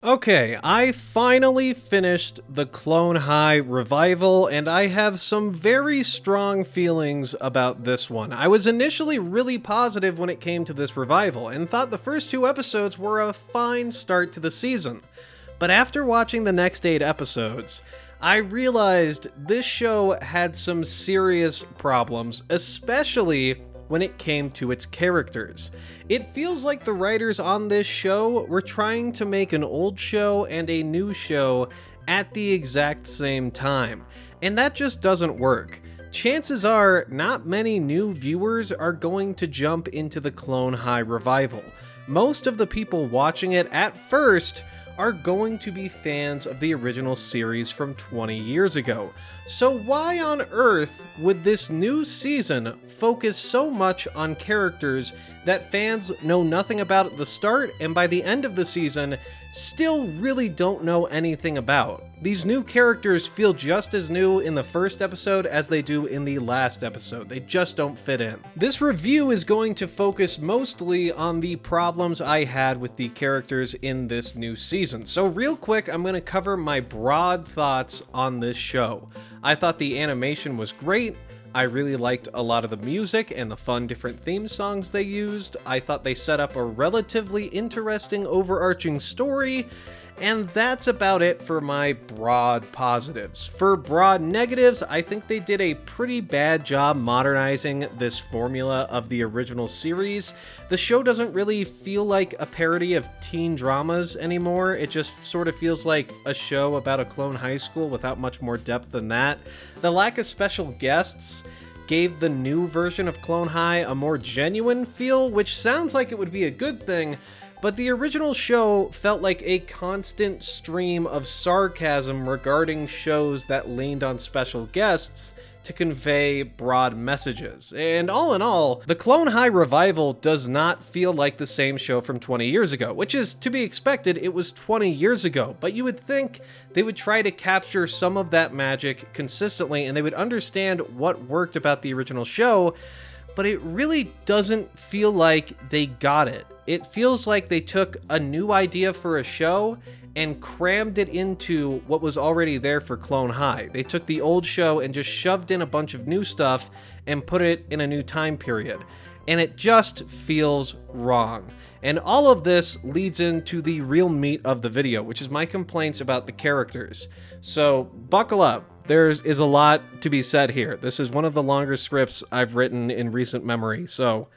Okay, I finally finished the Clone High revival, and I have some very strong feelings about this one. I was initially really positive when it came to this revival, and thought the first two episodes were a fine start to the season. But after watching the next 8 episodes, I realized this show had some serious problems, especially when it came to its characters. It feels like the writers on this show were trying to make an old show and a new show at the exact same time, and that just doesn't work. Chances are, not many new viewers are going to jump into the Clone High revival. Most of the people watching it at first are going to be fans of the original series from 20 years ago. So why on earth would this new season focus so much on characters that fans know nothing about at the start and by the end of the season still really don't know anything about? These new characters feel just as new in the first episode as they do in the last episode. They just don't fit in. This review is going to focus mostly on the problems I had with the characters in this new season. So real quick, I'm going to cover my broad thoughts on this show. I thought the animation was great. I really liked a lot of the music and the fun different theme songs they used. I thought they set up a relatively interesting overarching story, and that's about it for my broad positives. For broad negatives, I think they did a pretty bad job modernizing this formula of the original series. The show doesn't really feel like a parody of teen dramas anymore. It just sort of feels like a show about a clone high school without much more depth than that. The lack of special guests gave the new version of Clone High a more genuine feel, which sounds like it would be a good thing, but the original show felt like a constant stream of sarcasm regarding shows that leaned on special guests to convey broad messages. And all in all, the Clone High revival does not feel like the same show from 20 years ago, which is to be expected. It was 20 years ago, but you would think they would try to capture some of that magic consistently and they would understand what worked about the original show, but it really doesn't feel like they got it. It feels like they took a new idea for a show and crammed it into what was already there for Clone High. They took the old show and just shoved in a bunch of new stuff and put it in a new time period. And it just feels wrong. And all of this leads into the real meat of the video, which is my complaints about the characters. So buckle up. There is a lot to be said here. This is one of the longer scripts I've written in recent memory, so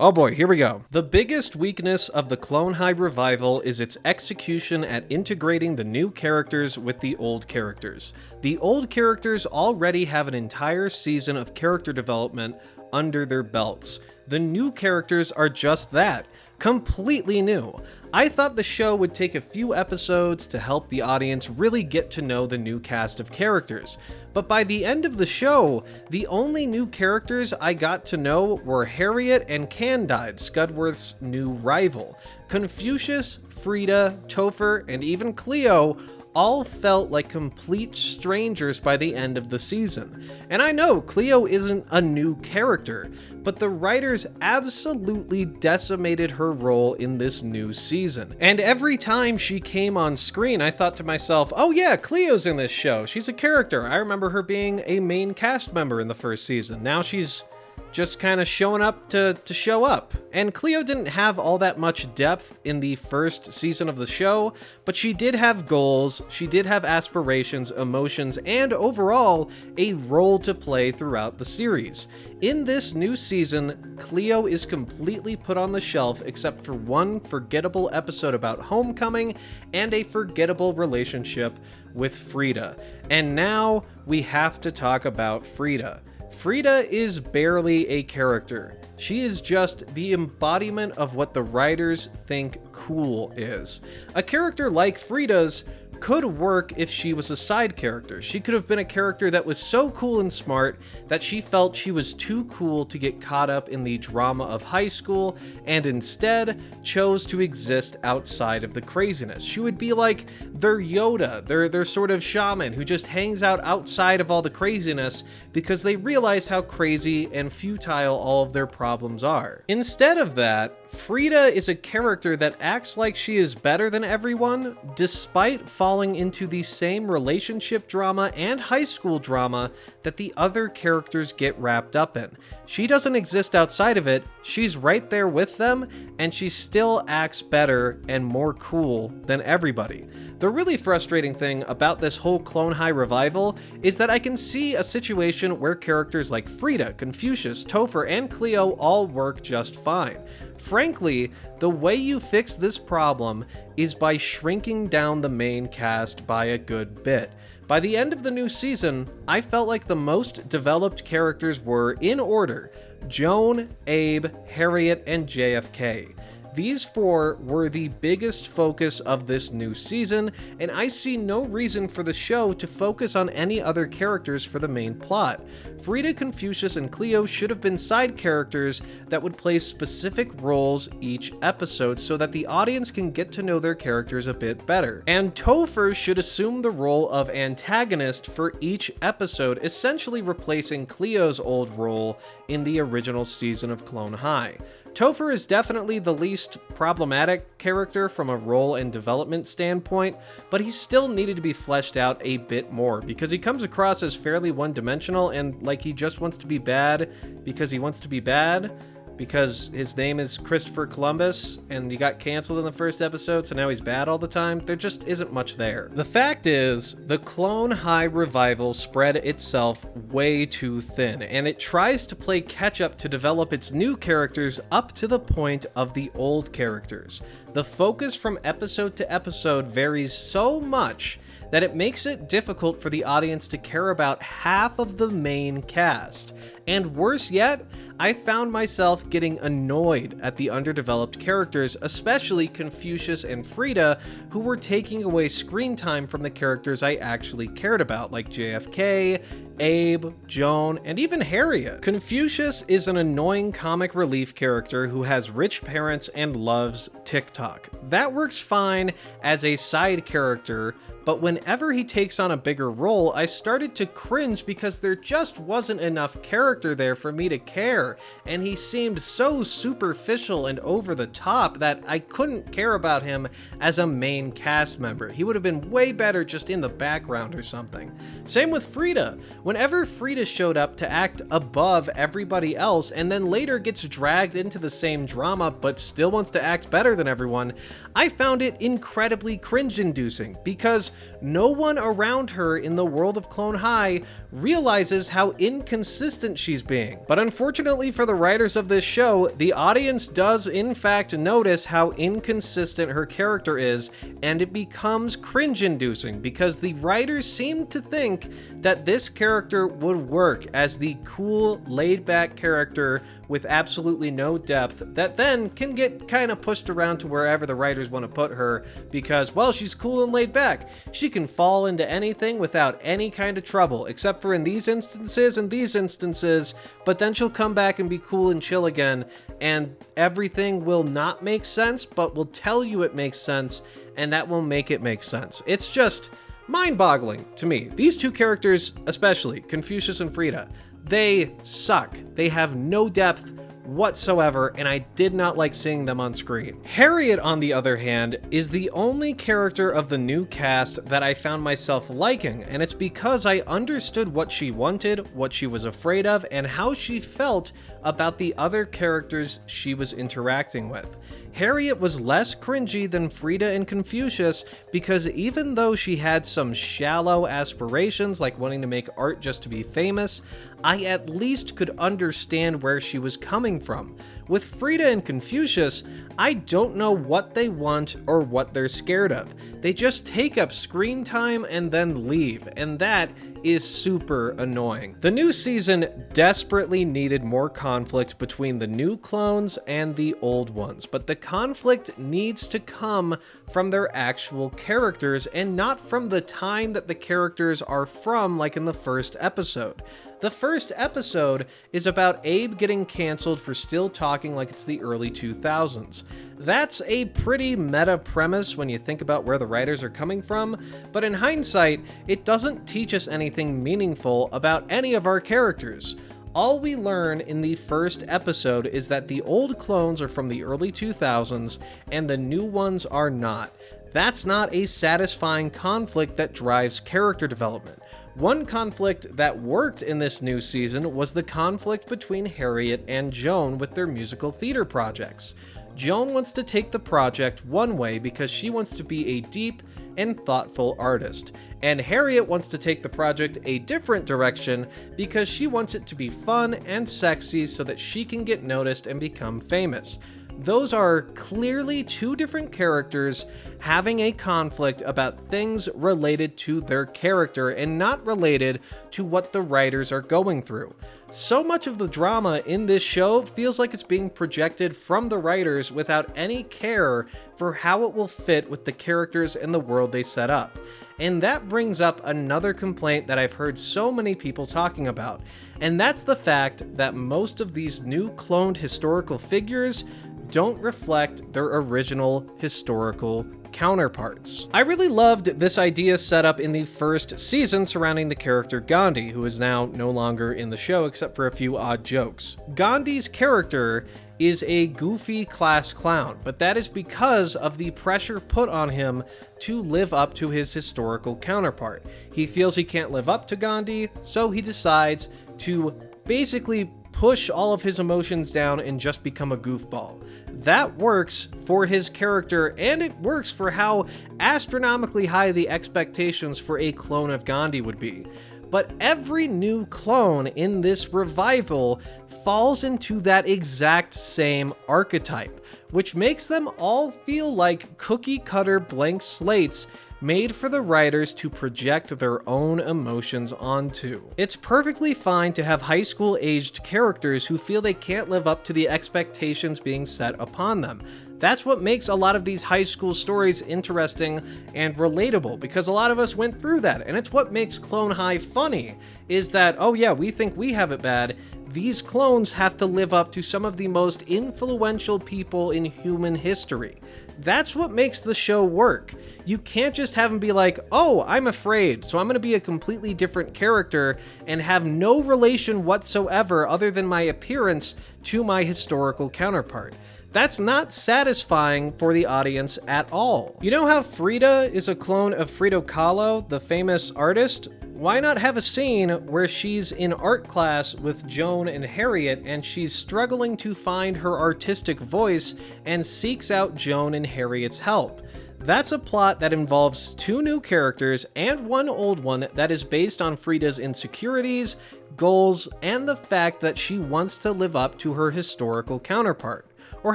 oh boy, here we go. The biggest weakness of the Clone High revival is its execution at integrating the new characters with the old characters. The old characters already have an entire season of character development under their belts. The new characters are just that, completely new. I thought the show would take a few episodes to help the audience really get to know the new cast of characters. But by the end of the show, the only new characters I got to know were Harriet and Candide, Scudworth's new rival. Confucius, Frida, Topher, and even Cleo all felt like complete strangers by the end of the season. And I know Cleo isn't a new character, but the writers absolutely decimated her role in this new season. And every time she came on screen, I thought to myself, oh yeah, Cleo's in this show. She's a character. I remember her being a main cast member in the first season. Now she's just kind of showing up to show up. And Cleo didn't have all that much depth in the first season of the show, but she did have goals, she did have aspirations, emotions, and overall, a role to play throughout the series. In this new season, Cleo is completely put on the shelf except for one forgettable episode about homecoming and a forgettable relationship with Frida. And now we have to talk about Frida. Frida is barely a character. She is just the embodiment of what the writers think cool is. A character like Frida's could work if she was a side character. She could have been a character that was so cool and smart that she felt she was too cool to get caught up in the drama of high school and instead chose to exist outside of the craziness. She would be like their Yoda, their sort of shaman who just hangs out outside of all the craziness because they realize how crazy and futile all of their problems are. Instead of that, Frida is a character that acts like she is better than everyone, despite falling into the same relationship drama and high school drama that the other characters get wrapped up in. She doesn't exist outside of it, she's right there with them, and she still acts better and more cool than everybody. The really frustrating thing about this whole Clone High revival is that I can see a situation where characters like Frida, Confucius, Topher, and Cleo all work just fine. Frankly, the way you fix this problem is by shrinking down the main cast by a good bit. By the end of the new season, I felt like the most developed characters were, in order, Joan, Abe, Harriet, and JFK. These four were the biggest focus of this new season, and I see no reason for the show to focus on any other characters for the main plot. Frida, Confucius, and Cleo should have been side characters that would play specific roles each episode so that the audience can get to know their characters a bit better. And Topher should assume the role of antagonist for each episode, essentially replacing Cleo's old role in the original season of Clone High. Topher is definitely the least problematic character from a role and development standpoint, but he still needed to be fleshed out a bit more because he comes across as fairly one-dimensional and like he just wants to be bad because he wants to be bad, because his name is Christopher Columbus and he got canceled in the first episode, so now he's bad all the time. There just isn't much there. The fact is, the Clone High revival spread itself way too thin, and it tries to play catch up to develop its new characters up to the point of the old characters. The focus from episode to episode varies so much that it makes it difficult for the audience to care about half of the main cast. And worse yet, I found myself getting annoyed at the underdeveloped characters, especially Confucius and Frida, who were taking away screen time from the characters I actually cared about, like JFK, Abe, Joan, and even Harriet. Confucius is an annoying comic relief character who has rich parents and loves TikTok. That works fine as a side character, but whenever he takes on a bigger role, I started to cringe because there just wasn't enough character there for me to care, and he seemed so superficial and over the top that I couldn't care about him as a main cast member. He would have been way better just in the background or something. Same with Frida. Whenever Frida showed up to act above everybody else and then later gets dragged into the same drama but still wants to act better than everyone, I found it incredibly cringe-inducing because no one around her in the world of Clone High realizes how inconsistent she's being. But unfortunately for the writers of this show, the audience does in fact notice how inconsistent her character is, and it becomes cringe-inducing because the writers seem to think that this character would work as the cool, laid-back character with absolutely no depth that then can get kind of pushed around to wherever the writers want to put her because, well, she's cool and laid back. She can fall into anything without any kind of trouble, except for in these instances and these instances, but then she'll come back and be cool and chill again, and everything will not make sense, but will tell you it makes sense, and that will make it make sense. It's just mind-boggling to me. These two characters, especially Confucius and Frida, they suck. They have no depth whatsoever, and I did not like seeing them on screen. Harriet, on the other hand, is the only character of the new cast that I found myself liking, and it's because I understood what she wanted, what she was afraid of, and how she felt about the other characters she was interacting with. Harriet was less cringy than Frida and Confucius because even though she had some shallow aspirations like wanting to make art just to be famous, I at least could understand where she was coming from. With Frida and Confucius, I don't know what they want or what they're scared of. They just take up screen time and then leave, and that is super annoying. The new season desperately needed more conflict between the new clones and the old ones, but the conflict needs to come from their actual characters and not from the time that the characters are from, like in the first episode. The first episode is about Abe getting canceled for still talking like it's the early 2000s. That's a pretty meta premise when you think about where the writers are coming from, but in hindsight, it doesn't teach us anything meaningful about any of our characters. All we learn in the first episode is that the old clones are from the early 2000s and the new ones are not. That's not a satisfying conflict that drives character development. One conflict that worked in this new season was the conflict between Harriet and Joan with their musical theater projects. Joan wants to take the project one way because she wants to be a deep and thoughtful artist, and Harriet wants to take the project a different direction because she wants it to be fun and sexy so that she can get noticed and become famous. Those are clearly two different characters having a conflict about things related to their character and not related to what the writers are going through. So much of the drama in this show feels like it's being projected from the writers without any care for how it will fit with the characters and the world they set up. And that brings up another complaint that I've heard so many people talking about, and that's the fact that most of these new cloned historical figures don't reflect their original historical counterparts. I really loved this idea set up in the first season surrounding the character Gandhi, who is now no longer in the show except for a few odd jokes. Gandhi's character is a goofy class clown, but that is because of the pressure put on him to live up to his historical counterpart. He feels he can't live up to Gandhi, so he decides to basically push all of his emotions down and just become a goofball. That works for his character, and it works for how astronomically high the expectations for a clone of Gandhi would be. But every new clone in this revival falls into that exact same archetype, which makes them all feel like cookie-cutter blank slates made for the writers to project their own emotions onto. It's perfectly fine to have high school-aged characters who feel they can't live up to the expectations being set upon them. That's what makes a lot of these high school stories interesting and relatable, because a lot of us went through that, and it's what makes Clone High funny, is that, oh yeah, we think we have it bad. These clones have to live up to some of the most influential people in human history. That's what makes the show work. You can't just have them be like, oh, I'm afraid, so I'm going to be a completely different character and have no relation whatsoever other than my appearance to my historical counterpart. That's not satisfying for the audience at all. You know how Frida is a clone of Frida Kahlo, the famous artist? Why not have a scene where she's in art class with Joan and Harriet and she's struggling to find her artistic voice and seeks out Joan and Harriet's help? That's a plot that involves two new characters and one old one that is based on Frida's insecurities, goals, and the fact that she wants to live up to her historical counterpart. Or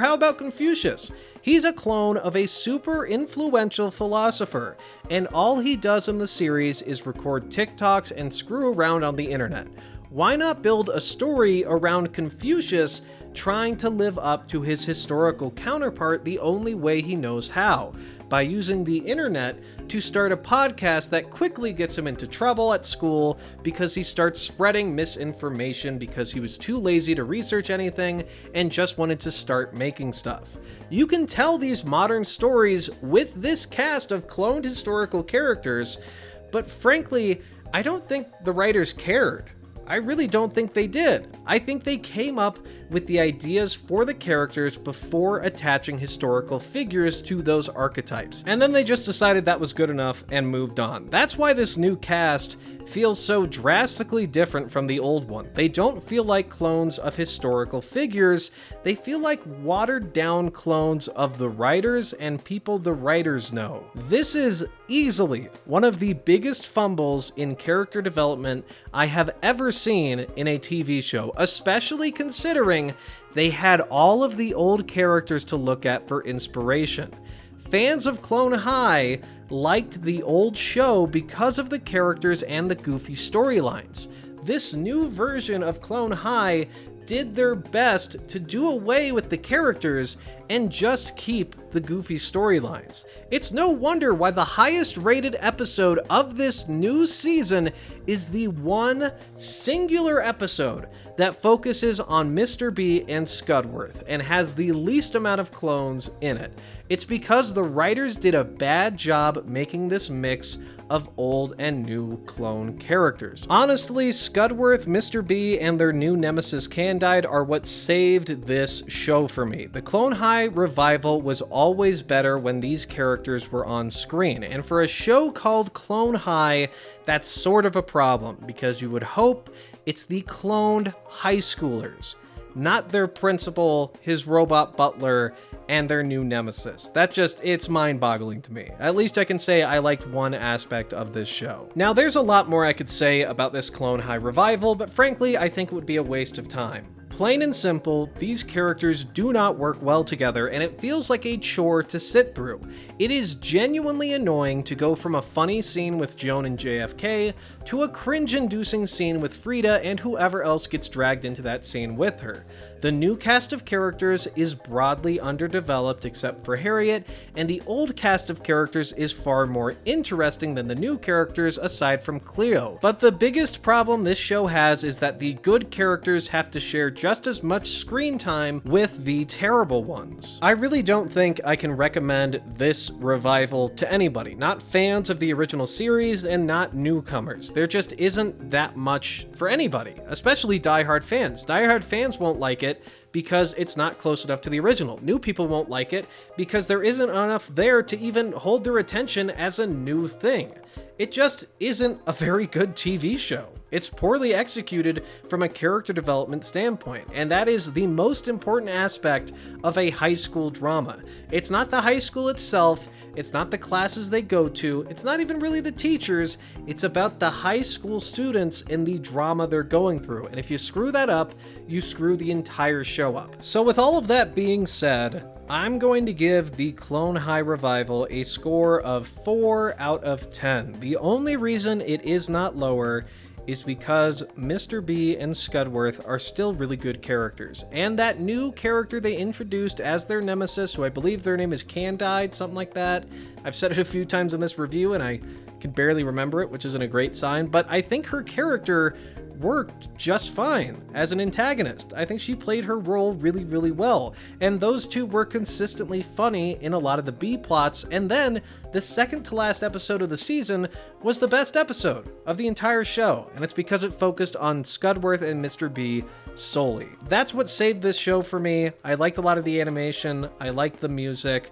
how about Confucius? He's a clone of a super influential philosopher, and all he does in the series is record TikToks and screw around on the internet. Why not build a story around Confucius trying to live up to his historical counterpart the only way he knows how? By using the internet to start a podcast that quickly gets him into trouble at school because he starts spreading misinformation because he was too lazy to research anything and just wanted to start making stuff. You can tell these modern stories with this cast of cloned historical characters, but frankly, I don't think the writers cared. I really don't think they did. I think they came up with the ideas for the characters before attaching historical figures to those archetypes. And then they just decided that was good enough and moved on. That's why this new cast feels so drastically different from the old one. They don't feel like clones of historical figures. They feel like watered down clones of the writers and people the writers know. This is easily one of the biggest fumbles in character development I have ever seen in a TV show, especially considering they had all of the old characters to look at for inspiration. Fans of Clone High liked the old show because of the characters and the goofy storylines. This new version of Clone High did their best to do away with the characters and just keep the goofy storylines. It's no wonder why the highest rated episode of this new season is the one singular episode that focuses on Mr. B and Scudworth and has the least amount of clones in it. It's because the writers did a bad job making this mix of old and new clone characters. Honestly, Scudworth, Mr. B, and their new nemesis Candide are what saved this show for me. The Clone High revival was always better when these characters were on screen, and for a show called Clone High, that's sort of a problem, because you would hope it's the cloned high schoolers, not their principal, his robot butler, and their new nemesis. It's mind-boggling to me. At least I can say I liked one aspect of this show. Now, there's a lot more I could say about this Clone High revival, but frankly, I think it would be a waste of time. Plain and simple, these characters do not work well together, and it feels like a chore to sit through. It is genuinely annoying to go from a funny scene with Joan and JFK to a cringe-inducing scene with Frida and whoever else gets dragged into that scene with her. The new cast of characters is broadly underdeveloped except for Harriet, and the old cast of characters is far more interesting than the new characters aside from Cleo. But the biggest problem this show has is that the good characters have to share just as much screen time with the terrible ones. I really don't think I can recommend this revival to anybody, not fans of the original series and not newcomers. There just isn't that much for anybody, especially diehard fans. Diehard fans won't like it because it's not close enough to the original. New people won't like it because there isn't enough there to even hold their attention as a new thing. It just isn't a very good TV show. It's poorly executed from a character development standpoint, and that is the most important aspect of a high school drama. It's not the high school itself, it's not the classes they go to, it's not even really the teachers, it's about the high school students and the drama they're going through. And if you screw that up, you screw the entire show up. So with all of that being said, I'm going to give the Clone High revival a score of 4 out of 10. The only reason it is not lower is because Mr. B and Scudworth are still really good characters. And that new character they introduced as their nemesis, who I believe their name is Candide, something like that. I've said it a few times in this review and I can barely remember it, which isn't a great sign, but I think her character worked just fine as an antagonist. I think she played her role really, really well. And those two were consistently funny in a lot of the B plots. And then the second to last episode of the season was the best episode of the entire show. And it's because it focused on Scudworth and Mr. B solely. That's what saved this show for me. I liked a lot of the animation. I liked the music.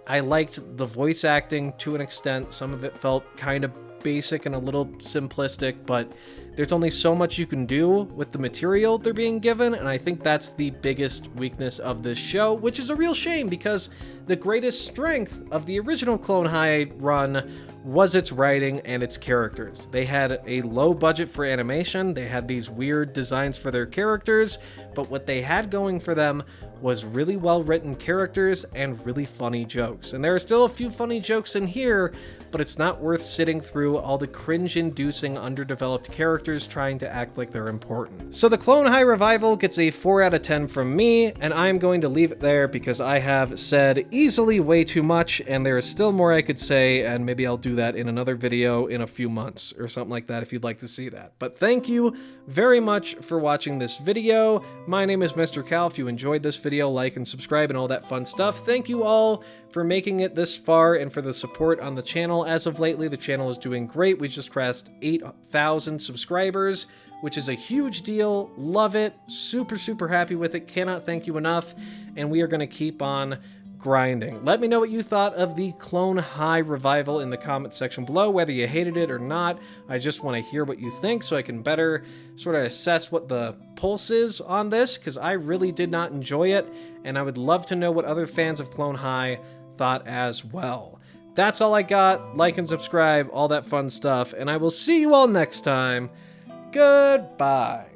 I liked the voice acting to an extent. Some of it felt kind of basic and a little simplistic, but there's only so much you can do with the material they're being given, and I think that's the biggest weakness of this show, which is a real shame because the greatest strength of the original Clone High run was its writing and its characters. They had a low budget for animation, they had these weird designs for their characters, but what they had going for them was really well written characters and really funny jokes. And there are still a few funny jokes in here, but it's not worth sitting through all the cringe-inducing underdeveloped characters trying to act like they're important. So the Clone High revival gets a 4 out of 10 from me, and I'm going to leave it there because I have said easily way too much, and there is still more I could say, and maybe I'll do that in another video in a few months or something like that if you'd like to see that. But thank you very much for watching this video. My name is Mr. Cal. If you enjoyed this video, like and subscribe and all that fun stuff. Thank you all for making it this far and for the support on the channel. As of lately, the channel is doing great. We just crossed 8,000 subscribers, which is a huge deal. Love it. Super, super happy with it. Cannot thank you enough. And we are going to keep on grinding. Let me know what you thought of the Clone High revival in the comment section below, whether you hated it or not. I just want to hear what you think so I can better sort of assess what the pulse is on this, because I really did not enjoy it, and I would love to know what other fans of Clone High thought as well. That's all I got. Like and subscribe, all that fun stuff, and I will see you all next time. Goodbye.